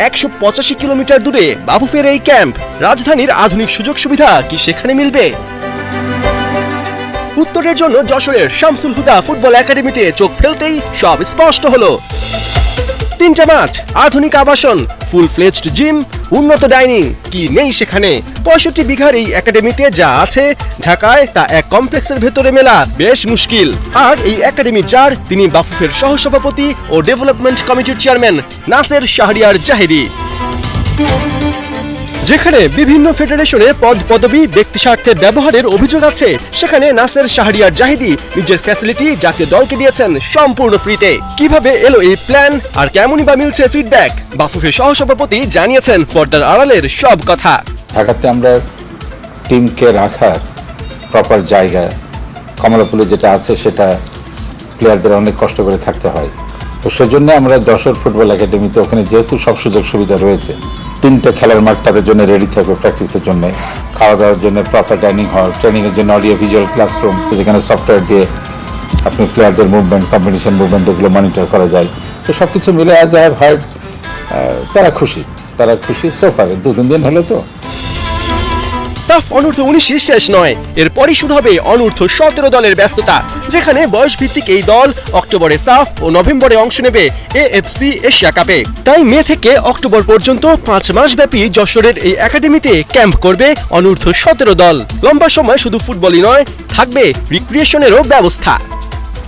185 kilometre দূরে বাফুফের এই camp. রাজধানীর আধুনিক সুযোগ সুবিধা কি সেখানে মিলবে? উত্তরের জন্য যশোরের শামসুল হুদা ফুটবল একাডেমিতে চোখ ফেলতেই সব স্পষ্ট হলো। 3টে মাঠ, আধুনিক আবাসন, ফুল ফ্লেজড জিম, উন্নত ডাইনিং, কি নেই সেখানে? 65 বিঘার এই একাডেমিতে যা আছে ঢাকায় তা এক কমপ্লেক্সের ভেতরে মেলা বেশ মুশকিল। আর এই একাডেমি যার, তিনি বাফুফের সহসভাপতি ও ডেভেলপমেন্ট কমিটির চেয়ারম্যান নাসের শাহরিয়ার জাহিদি। যেখানে বিভিন্ন ফেডারেশনের পদ পদবি ব্যক্তি স্বার্থে ব্যবহারের অভিযোগ আছে, সেখানে নাসের শাহরিয়ার জাহিদি নিজের ফ্যাসিলিটি জাতীয় দলকে দিয়েছেন সম্পূর্ণ ফ্রিতে। কিভাবে এলো এই প্ল্যান আর কেমনই বা মিলছে ফিডব্যাক, বাফুফের সহসভাপতি জানিয়েছেন পর্দার আড়ালের সব কথা। ঢাকাতে আমরা টিমকে রাখার প্রপার জায়গা, কমলাপুরে যেটা আছে সেটা প্লেয়ারদের অনেক কষ্ট করে থাকতে হয়, তো সেজন্য আমরা যশোর ফুটবল একাডেমিতে ওখানে যেহেতু সব সুযোগ সুবিধা রয়েছে, 3টে খেলার মাঠ তাদের জন্য রেডি থাকবে প্র্যাকটিসের জন্য, খাওয়া দাওয়ার জন্য প্রপার ডাইনিং হল, ট্রেনিংয়ের জন্য অডিও ভিজুয়াল ক্লাসরুম, যেখানে সফটওয়্যার দিয়ে আপনি প্লেয়ারদের মুভমেন্ট, কম্পিটিশন মুভমেন্ট এগুলো মনিটর করা যায়। তো সব কিছু মিলে অ্যাজ আই হ্যাভ হার্ড তারা খুশি সোফার 2-3 দিন হলো। তো সাফ অনূর্ধ্ব 19 শেষ নয়, এরপরই শুরু হবে অনূর্ধ্ব 17 দলের ব্যস্ততা, যেখানে বয়স ভিত্তিক এই দল অক্টোবরে সাফ ও নভেম্বরে অংশ নেবে এএফসি এশিয়া কাপে। তাই মে থেকে অক্টোবর পর্যন্ত 5 মাস ব্যাপী যশোরের এই একাডেমিতে ক্যাম্প করবে অনূর্ধ্ব 17 দল। লম্বা সময় শুধু ফুটবলই নয়, থাকবে রিক্রিয়েশনেরও ব্যবস্থা।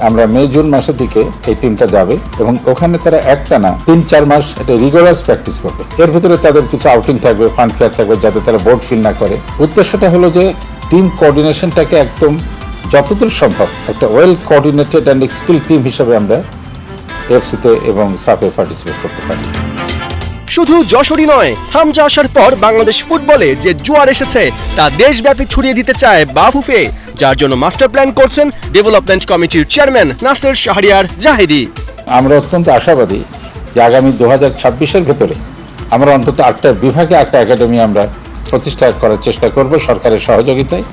আমরা মে জুন মাসের দিকে এই টিমটা যাবে এবং ওখানে তারা একটানা 3-4 মাস একটা রিগোরাস প্র্যাকটিস করবে। এর ভিতরে তাদের কিছু আউটিং থাকবে, ফান ফেয়ার থাকবে, যাতে তারা বোর্ড ফিল না করে। উদ্দেশ্যটা হলো যে টিম কোঅর্ডিনেশনটাকে একদম যতদূর সম্ভব একটা well coordinated and skill team হিসেবে আমরা এফসিতে এবং সাফে পার্টিসিপেট করতে পারি। শুধু যশোরই নয়, হামজা আসার পর বাংলাদেশ ফুটবলে যে জোয়ার এসেছে তা দেশব্যাপী ছড়িয়ে দিতে চায় বাফুফে, যার জন্য মাস্টার প্ল্যান করছেন ডেভেলপমেন্ট কমিটির চেয়ারম্যান নাসের শাহরিয়ার জাহিদি। আমরা অত্যন্ত আশাবাদী যে আগামী 2026-এর ভেতরে আমরা অন্তত 8টা বিভাগে 8টা একাডেমি আমরা প্রতিষ্ঠা করার চেষ্টা করব সরকারের সহযোগিতায়।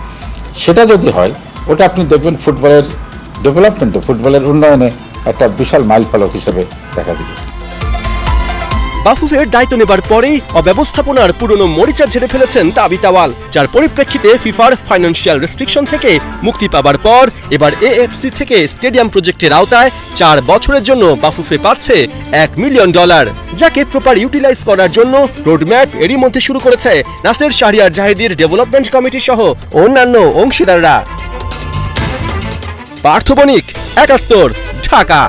সেটা যদি হয়, ওটা আপনি দেখবেন ফুটবলের ডেভেলপমেন্টে, ফুটবলের উন্নয়নে একটা বিশাল মাইলফলক হিসেবে দেখা দিবে। বাফুফের দায়িত্ব নেবার পরেই অব্যবস্থাপনার পুরনো মরিচা ঝেড়ে ফেলেছেন তাবিতাওয়াল, যার পরিপ্রেক্ষিতে ফিফার ফাইন্যান্সিয়াল রেস্ট্রিকশন থেকে মুক্তি পাবার পর এবার এএফসি থেকে স্টেডিয়াম প্রজেক্টের আওতায় 4 বছরের জন্য বাফুফে পাচ্ছে $1 মিলিয়ন, যাকে প্রপার ইউটিলাইজ করার জন্য রোডম্যাপ এরই মধ্যে শুরু করেছে নাসের শাহরিয়ার জাহিদির ডেভেলপমেন্ট কমিটি সহ অন্যান্য অংশীদাররা। পার্থ বণিক, 71, ঢাকা।